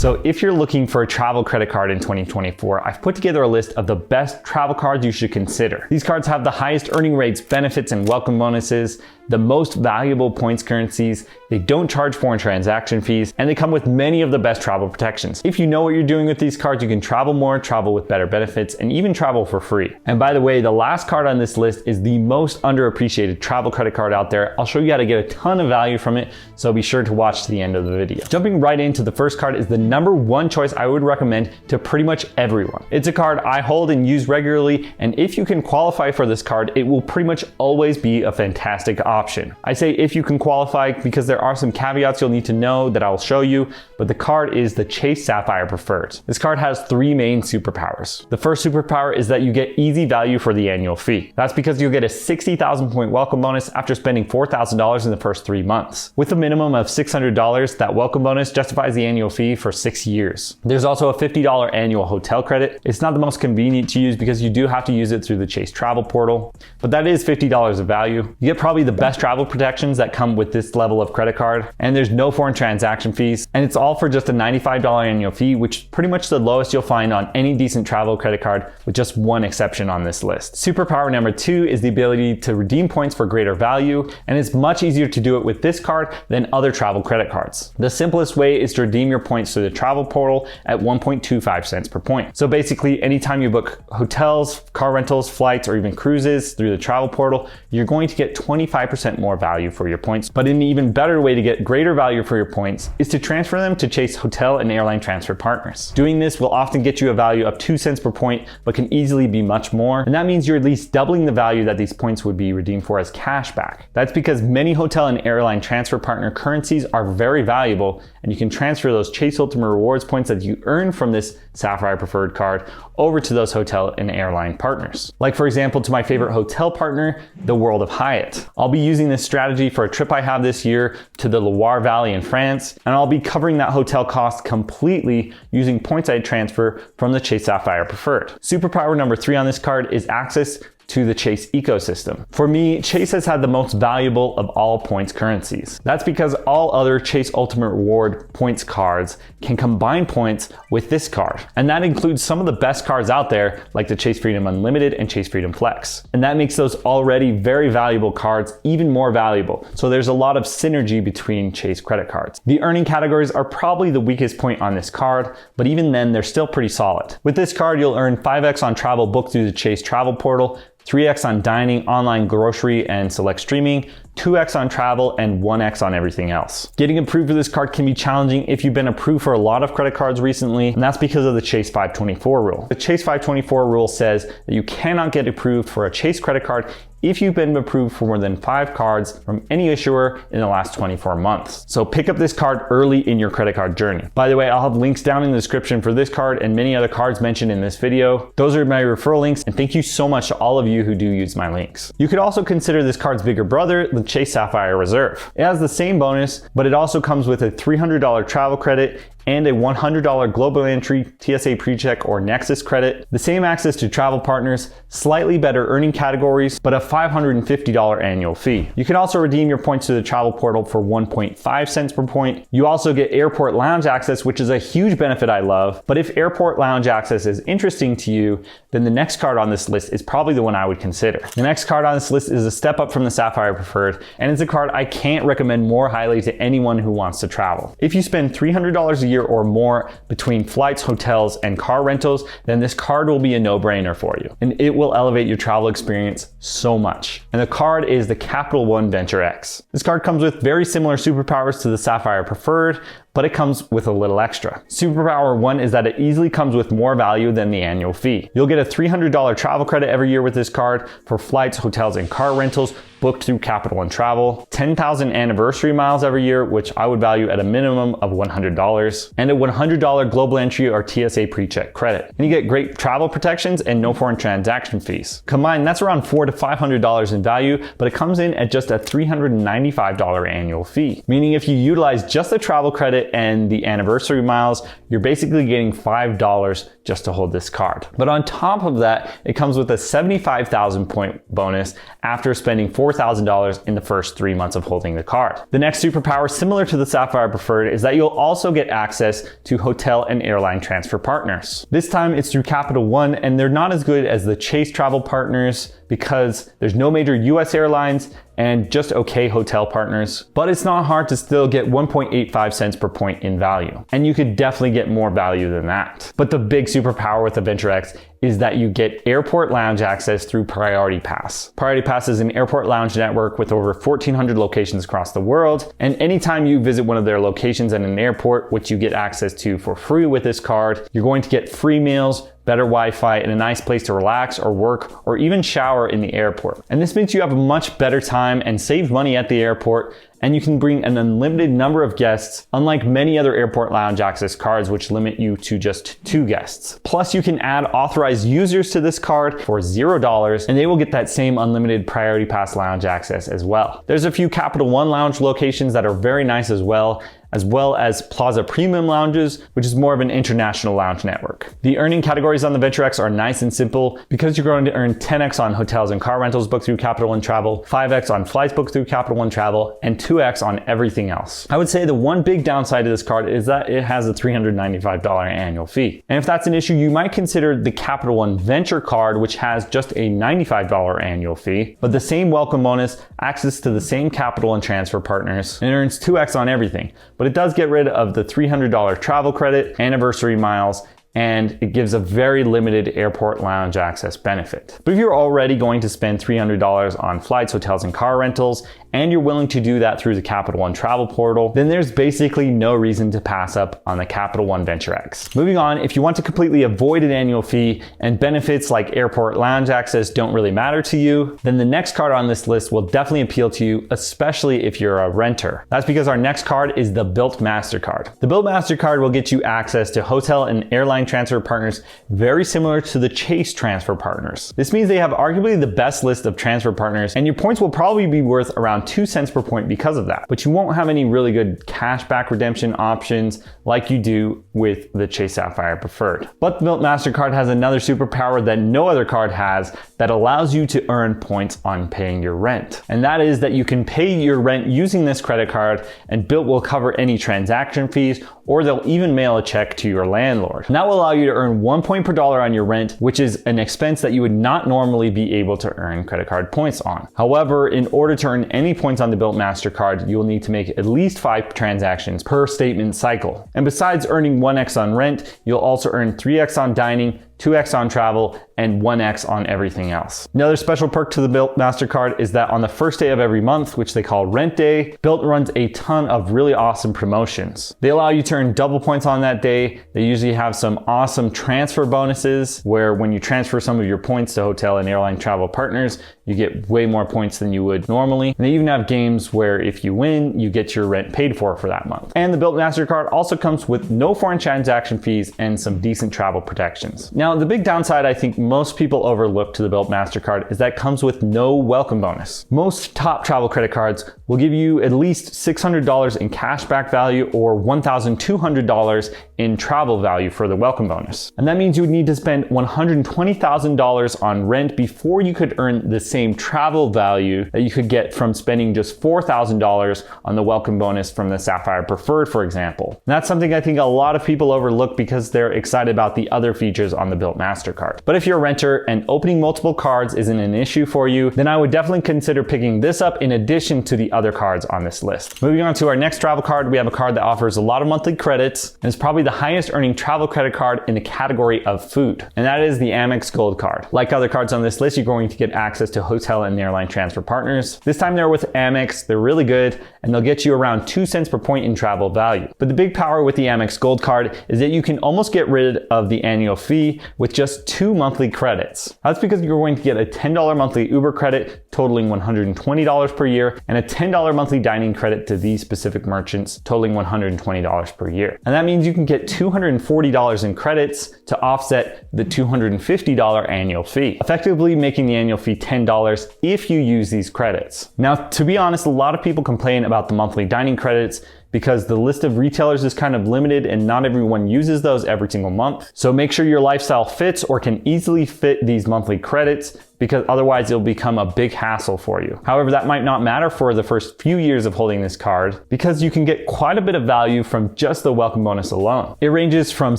So if you're looking for a travel credit card in 2024, I've put together a list of the best travel cards you should consider. These cards have the highest earning rates, benefits, and welcome bonuses, the most valuable points currencies, they don't charge foreign transaction fees, and they come with many of the best travel protections. If you know what you're doing with these cards, you can travel more, travel with better benefits, and even travel for free. And by the way, the last card on this list is the most underappreciated travel credit card out there. I'll show you how to get a ton of value from it, so be sure to watch to the end of the video. Jumping right into the first card is the #1 choice I would recommend to pretty much everyone. It's a card I hold and use regularly, and if you can qualify for this card, it will pretty much always be a fantastic option. I say if you can qualify because there are some caveats you'll need to know that I'll show you, but the card is the Chase Sapphire Preferred. This card has 3 main superpowers. The first superpower is that you get easy value for the annual fee. That's because you'll get a 60,000 point welcome bonus after spending $4,000 in the first 3 months. With a minimum of $600, that welcome bonus justifies the annual fee for 6 years. There's also a $50 annual hotel credit. It's not the most convenient to use because you do have to use it through the Chase travel portal, but that is $50 of value. You get probably the best travel protections that come with this level of credit card, and there's no foreign transaction fees, and it's all for just a $95 annual fee, which is pretty much the lowest you'll find on any decent travel credit card, with just one exception on this list. Superpower #2 is the ability to redeem points for greater value, and it's much easier to do it with this card than other travel credit cards. The simplest way is to redeem your points through the travel portal at 1.25 cents per point. So basically, anytime you book hotels, car rentals, flights, or even cruises through the travel portal, you're going to get 25% more value for your points. But an even better way to get greater value for your points is to transfer them to Chase hotel and airline transfer partners. Doing this will often get you a value of 2 cents per point, but can easily be much more. And that means you're at least doubling the value that these points would be redeemed for as cashback. That's because many hotel and airline transfer partner currencies are very valuable, and you can transfer those Chase Ultimate Rewards points that you earn from this Sapphire Preferred card over to those hotel and airline partners. Like for example, to my favorite hotel partner, the World of Hyatt. I'll be using this strategy for a trip I have this year to the Loire Valley in France, and I'll be covering that hotel cost completely using points I transfer from the Chase Sapphire Preferred. Superpower #3 on this card is access to the Chase ecosystem. For me, Chase has had the most valuable of all points currencies. That's because all other Chase Ultimate Reward points cards can combine points with this card. And that includes some of the best cards out there, like the Chase Freedom Unlimited and Chase Freedom Flex. And that makes those already very valuable cards even more valuable. So there's a lot of synergy between Chase credit cards. The earning categories are probably the weakest point on this card, but even then they're still pretty solid. With this card, you'll earn 5x on travel booked through the Chase travel portal, 3x on dining, online grocery, and select streaming, 2x on travel, and 1x on everything else. Getting approved for this card can be challenging if you've been approved for a lot of credit cards recently, and that's because of the Chase 524 rule. The Chase 524 rule says that you cannot get approved for a Chase credit card if you've been approved for more than 5 cards from any issuer in the last 24 months. So pick up this card early in your credit card journey. By the way, I'll have links down in the description for this card and many other cards mentioned in this video. Those are my referral links, and thank you so much to all of you who do use my links. You could also consider this card's bigger brother, the Chase Sapphire Reserve. It has the same bonus, but it also comes with a $300 travel credit and a $100 global entry TSA PreCheck or Nexus credit, the same access to travel partners, slightly better earning categories, but a $550 annual fee. You can also redeem your points to the travel portal for 1.5 cents per point. You also get airport lounge access, which is a huge benefit I love, but if airport lounge access is interesting to you, then the next card on this list is probably the one I would consider. The next card on this list is a step up from the Sapphire Preferred, and it's a card I can't recommend more highly to anyone who wants to travel. If you spend $300 a year or more between flights, hotels, and car rentals, then this card will be a no-brainer for you. And it will elevate your travel experience so much. And the card is the Capital One Venture X. This card comes with very similar superpowers to the Sapphire Preferred, but it comes with a little extra. Superpower 1 is that it easily comes with more value than the annual fee. You'll get a $300 travel credit every year with this card for flights, hotels, and car rentals booked through Capital One Travel, 10,000 anniversary miles every year, which I would value at a minimum of $100, and a $100 global entry or TSA PreCheck credit. And you get great travel protections and no foreign transaction fees. Combined, that's around $400 to $500 in value, but it comes in at just a $395 annual fee. Meaning if you utilize just the travel credit and the anniversary miles, you're basically getting $5 just to hold this card. But on top of that, it comes with a 75,000 point bonus after spending $4,000 $4,000 in the first 3 months of holding the card. The next superpower, similar to the Sapphire Preferred, is that you'll also get access to hotel and airline transfer partners. This time it's through Capital One, and they're not as good as the Chase travel partners because there's no major US airlines and just okay hotel partners, but it's not hard to still get 1.85 cents per point in value. And you could definitely get more value than that. But the big superpower with the Venture X is that you get airport lounge access through Priority Pass. Priority Pass is an airport lounge network with over 1,400 locations across the world. And anytime you visit one of their locations at an airport, which you get access to for free with this card, you're going to get free meals, better Wi-Fi, and a nice place to relax or work or even shower in the airport. And this means you have a much better time and save money at the airport, and you can bring an unlimited number of guests, unlike many other airport lounge access cards which limit you to just 2 guests. Plus, you can add authorized users to this card for $0, and they will get that same unlimited Priority Pass lounge access as well. There's a few Capital One lounge locations that are very nice as well as Plaza Premium Lounges, which is more of an international lounge network. The earning categories on the Venture X are nice and simple because you're going to earn 10x on hotels and car rentals booked through Capital One Travel, 5x on flights booked through Capital One Travel, and 2x on everything else. I would say the one big downside to this card is that it has a $395 annual fee. And if that's an issue, you might consider the Capital One Venture card, which has just a $95 annual fee, but the same welcome bonus, access to the same Capital One transfer partners, and it earns 2x on everything. But it does get rid of the $300 travel credit, anniversary miles, and it gives a very limited airport lounge access benefit. But if you're already going to spend $300 on flights, hotels, and car rentals, and you're willing to do that through the Capital One travel portal, then there's basically no reason to pass up on the Capital One Venture X. Moving on, if you want to completely avoid an annual fee and benefits like airport lounge access don't really matter to you, then the next card on this list will definitely appeal to you, especially if you're a renter. That's because our next card is the Bilt MasterCard. The Bilt MasterCard will get you access to hotel and airline transfer partners very similar to the Chase transfer partners. This means they have arguably the best list of transfer partners, and your points will probably be worth around 2 cents per point because of that. But you won't have any really good cashback redemption options like you do with the Chase Sapphire Preferred. But the Bilt MasterCard has another superpower that no other card has that allows you to earn points on paying your rent. And that is that you can pay your rent using this credit card, and Bilt will cover any transaction fees, or they'll even mail a check to your landlord. And that will allow you to earn 1 point per dollar on your rent, which is an expense that you would not normally be able to earn credit card points on. However, in order to earn any points on the Bilt MasterCard, you will need to make at least 5 transactions per statement cycle. And besides earning 1x on rent, you'll also earn 3x on dining, 2x on travel, and 1x on everything else. Another special perk to the Bilt MasterCard is that on the first day of every month, which they call Rent Day, Bilt runs a ton of really awesome promotions. They allow you to earn double points on that day. They usually have some awesome transfer bonuses where when you transfer some of your points to hotel and airline travel partners, you get way more points than you would normally. And they even have games where if you win, you get your rent paid for that month. And the Bilt MasterCard also comes with no foreign transaction fees and some decent travel protections. Now, the big downside I think most people overlook to the Bilt MasterCard is that it comes with no welcome bonus. Most top travel credit cards will give you at least $600 in cashback value or $1,200 in travel value for the welcome bonus. And that means you would need to spend $120,000 on rent before you could earn the same travel value that you could get from spending just $4,000 on the welcome bonus from the Sapphire Preferred, for example. And that's something I think a lot of people overlook because they're excited about the other features on the Bilt MasterCard. But if you're a renter and opening multiple cards isn't an issue for you, then I would definitely consider picking this up in addition to the other cards on this list. Moving on to our next travel card, we have a card that offers a lot of monthly credits and is probably the highest earning travel credit card in the category of food. And that is the Amex Gold Card. Like other cards on this list, you're going to get access to hotel and airline transfer partners. This time they're with Amex, they're really good, and they'll get you around 2 cents per point in travel value. But the big power with the Amex Gold Card is that you can almost get rid of the annual fee with just 2 monthly credits. That's because you're going to get a $10 monthly Uber credit totaling $120 per year and a $10 monthly dining credit to these specific merchants totaling $120 per year. And that means you can get $240 in credits to offset the $250 annual fee, effectively making the annual fee $10 if you use these credits. Now, to be honest, a lot of people complain about the monthly dining credits because the list of retailers is kind of limited and not everyone uses those every single month. So make sure your lifestyle fits or can easily fit these monthly credits, because otherwise it'll become a big hassle for you. However, that might not matter for the first few years of holding this card, because you can get quite a bit of value from just the welcome bonus alone. It ranges from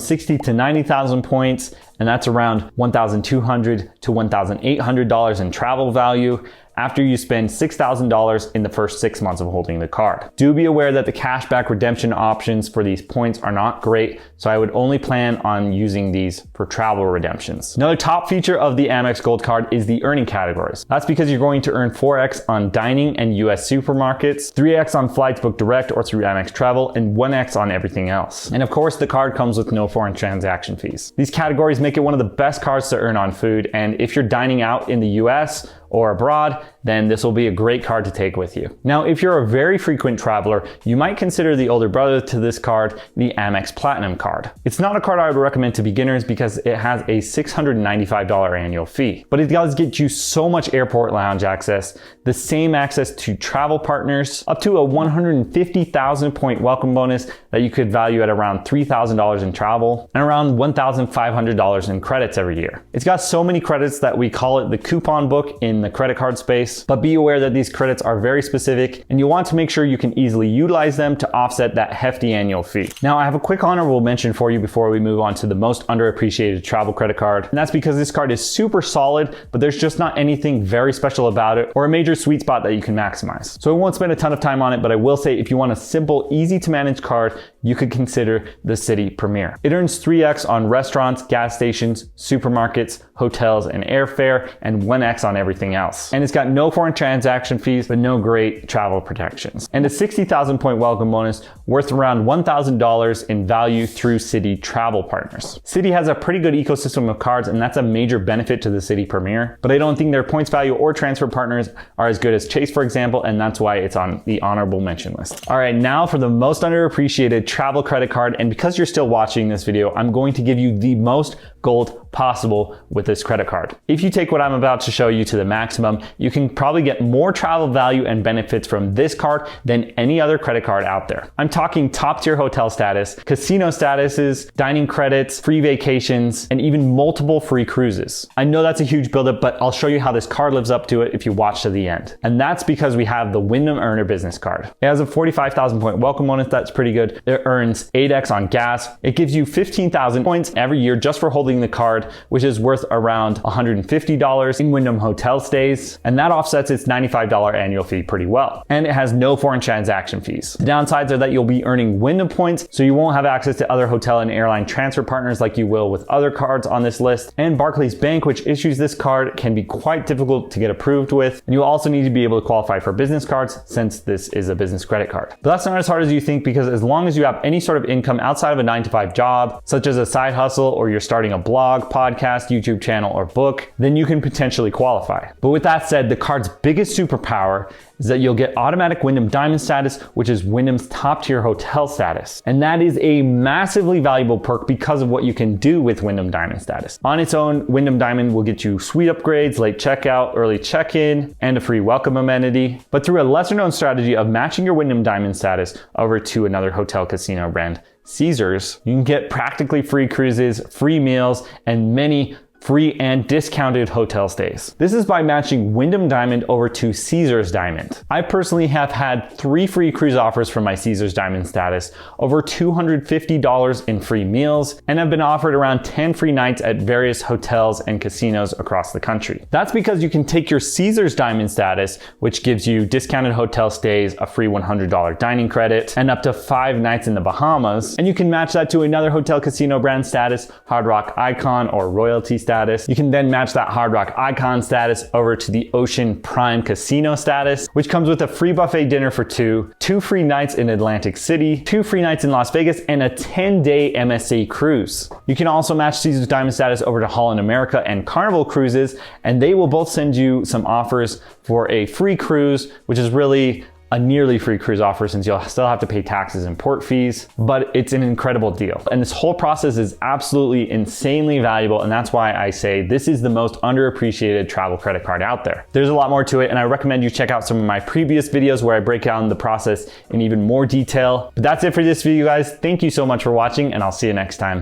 60 to 90,000 points, and that's around $1,200 to $1,800 in travel value after you spend $6,000 in the first 6 months of holding the card. Do be aware that the cashback redemption options for these points are not great, so I would only plan on using these for travel redemptions. Another top feature of the Amex Gold Card is the earning categories. That's because you're going to earn 4x on dining and US supermarkets, 3x on flights booked direct or through Amex Travel, and 1x on everything else. And of course, the card comes with no foreign transaction fees. These categories make it one of the best cards to earn on food, and if you're dining out in the US or abroad, then this will be a great card to take with you. Now, if you're a very frequent traveler, you might consider the older brother to this card, the Amex Platinum card. It's not a card I would recommend to beginners because it has a $695 annual fee, but it does get you so much airport lounge access, the same access to travel partners, up to a 150,000 point welcome bonus that you could value at around $3,000 in travel, and around $1,500 in credits every year. It's got so many credits that we call it the coupon book in the credit card space, but be aware that these credits are very specific and you want to make sure you can easily utilize them to offset that hefty annual fee. Now, I have a quick honorable mention for you before we move on to the most underappreciated travel credit card, and that's because this card is super solid, but there's just not anything very special about it or a major sweet spot that you can maximize. So I won't spend a ton of time on it, but I will say if you want a simple, easy to manage card, you could consider the Citi Premier. It earns 3x on restaurants, gas stations, supermarkets, hotels, and airfare, and 1x on everything else. And it's got no foreign transaction fees, but no great travel protections. And a 60,000 point welcome bonus worth around $1,000 in value through Citi travel partners. Citi has a pretty good ecosystem of cards, and that's a major benefit to the Citi Premier, but I don't think their points value or transfer partners are as good as Chase, for example, and that's why it's on the honorable mention list. All right, now for the most underappreciated travel credit card, and because you're still watching this video, I'm going to give you the most gold possible with this credit card. If you take what I'm about to show you to the maximum, you can probably get more travel value and benefits from this card than any other credit card out there. I'm talking top tier hotel status, casino statuses, dining credits, free vacations, and even multiple free cruises. I know that's a huge buildup, but I'll show you how this card lives up to it if you watch to the end. And that's because we have the Wyndham Earner Business Card. It has a 45,000 point welcome bonus, that's pretty good. It earns 8x on gas. It gives you 15,000 points every year just for holding the card, which is worth around $150 in Wyndham hotel stays, and that offsets its $95 annual fee pretty well. And it has no foreign transaction fees. The downsides are that you'll be earning Wyndham points, so you won't have access to other hotel and airline transfer partners like you will with other cards on this list. And Barclays Bank, which issues this card, can be quite difficult to get approved with. And you also need to be able to qualify for business cards since this is a business credit card. But that's not as hard as you think, because as long as you have any sort of income outside of a 9-to-5 job, such as a side hustle, or you're starting a blog, podcast, YouTube channel, or book, then you can potentially qualify. But with that said, the card's biggest superpower is that you'll get automatic Wyndham Diamond status, which is Wyndham's top tier hotel status. And that is a massively valuable perk because of what you can do with Wyndham Diamond status. On its own, Wyndham Diamond will get you suite upgrades, late checkout, early check-in, and a free welcome amenity. But through a lesser known strategy of matching your Wyndham Diamond status over to another hotel casino brand, Caesars, you can get practically free cruises, free meals, and many free and discounted hotel stays. This is by matching Wyndham Diamond over to Caesars Diamond. I personally have had 3 free cruise offers from my Caesars Diamond status, over $250 in free meals, and have been offered around 10 free nights at various hotels and casinos across the country. That's because you can take your Caesars Diamond status, which gives you discounted hotel stays, a free $100 dining credit, and up to 5 nights in the Bahamas, and you can match that to another hotel casino brand status, Hard Rock Icon or Royalty status. You can then match that Hard Rock Icon status over to the Ocean Prime Casino status, which comes with a free buffet dinner for 2, 2 free nights in Atlantic City, 2 free nights in Las Vegas, and a 10-day MSC cruise. You can also match Caesars Diamond status over to Holland America and Carnival Cruises, and they will both send you some offers for a free cruise, which is really a nearly free cruise offer since you'll still have to pay taxes and port fees, but it's an incredible deal. And this whole process is absolutely insanely valuable, and that's why I say this is the most underappreciated travel credit card out there. There's a lot more to it, and I recommend you check out some of my previous videos where I break down the process in even more detail. But that's it for this video, guys. Thank you so much for watching, and I'll see you next time.